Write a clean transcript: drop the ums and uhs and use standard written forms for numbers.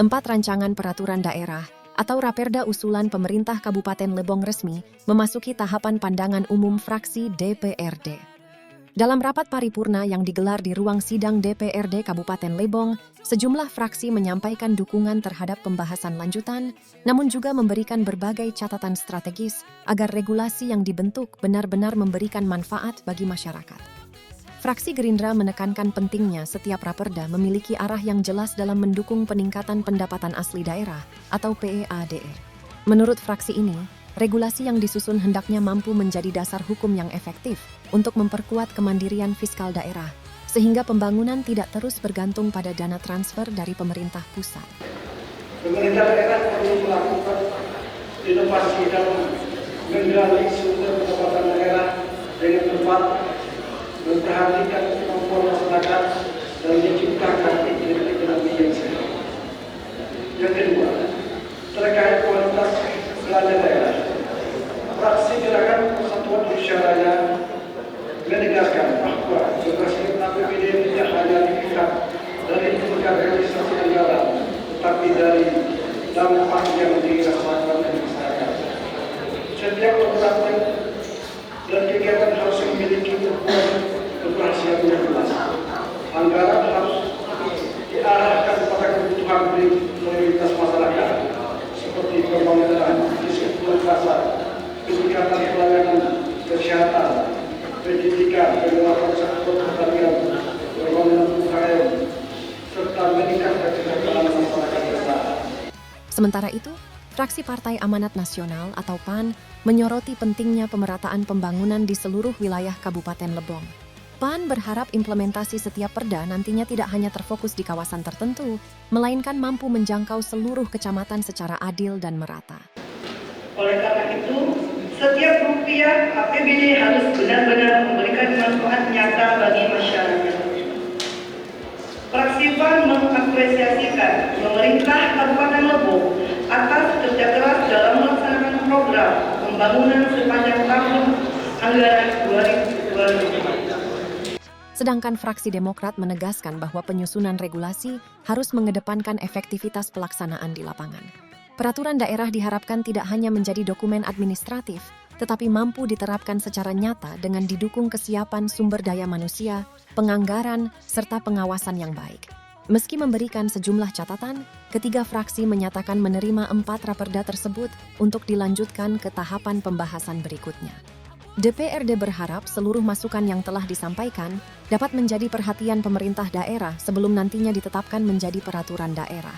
4 rancangan peraturan daerah atau Raperda usulan pemerintah Kabupaten Lebong resmi memasuki tahapan pandangan umum fraksi DPRD. Dalam rapat paripurna yang digelar di ruang sidang DPRD Kabupaten Lebong, sejumlah fraksi menyampaikan dukungan terhadap pembahasan lanjutan, namun juga memberikan berbagai catatan strategis agar regulasi yang dibentuk benar-benar memberikan manfaat bagi masyarakat. Fraksi Gerindra menekankan pentingnya setiap raperda memiliki arah yang jelas dalam mendukung peningkatan pendapatan asli daerah atau PEADR. Menurut fraksi ini, regulasi yang disusun hendaknya mampu menjadi dasar hukum yang efektif untuk memperkuat kemandirian fiskal daerah, sehingga pembangunan tidak terus bergantung pada dana transfer dari pemerintah pusat. Pemerintah daerah perlu melakukan inovasi dalam menggali sumber pendapatan daerah dengan tepat, memperhatikan kemampuan masyarakat dan menciptakan iklim ekonomi yang sehat. Yang kedua, terkait kualitas belanja daerah, fraksi Gerakan Persatuan Indonesia Raya menegaskan bahwa keberhasilan APBD tidak hanya dilihat dari tingkat realisasi anggaran, tetapi dari dampak yang dirasakan oleh masyarakat. Setiap program dan kegiatan harus memiliki keberhasilan yang jelas. Anggaran harus diarahkan pada kebutuhan prioritas masyarakat seperti pembangunan infrastruktur dasar, peningkatan pelayanan kesehatan, pendidikan, penguatan sektor pertanian, pembangunan UMKM, serta meningkatkan kesejahteraan masyarakat desa. Sementara itu, fraksi Partai Amanat Nasional atau PAN menyoroti pentingnya pemerataan pembangunan di seluruh wilayah Kabupaten Lebong. PAN berharap implementasi setiap perda nantinya tidak hanya terfokus di kawasan tertentu, melainkan mampu menjangkau seluruh kecamatan secara adil dan merata. Oleh karena itu, setiap rupiah APBD harus benar-benar memberikan manfaat nyata bagi masyarakat. Fraksi PAN mengapresiasikan pemerintah Kabupaten Lebong atas kerja keras dalam melaksanakan program pembangunan sepanjang tahun anggaran 2025. Sedangkan fraksi Demokrat menegaskan bahwa penyusunan regulasi harus mengedepankan efektivitas pelaksanaan di lapangan. Peraturan daerah diharapkan tidak hanya menjadi dokumen administratif, tetapi mampu diterapkan secara nyata dengan didukung kesiapan sumber daya manusia, penganggaran, serta pengawasan yang baik. Meski memberikan sejumlah catatan, ketiga fraksi menyatakan menerima 4 raperda tersebut untuk dilanjutkan ke tahapan pembahasan berikutnya. DPRD berharap seluruh masukan yang telah disampaikan dapat menjadi perhatian pemerintah daerah sebelum nantinya ditetapkan menjadi peraturan daerah.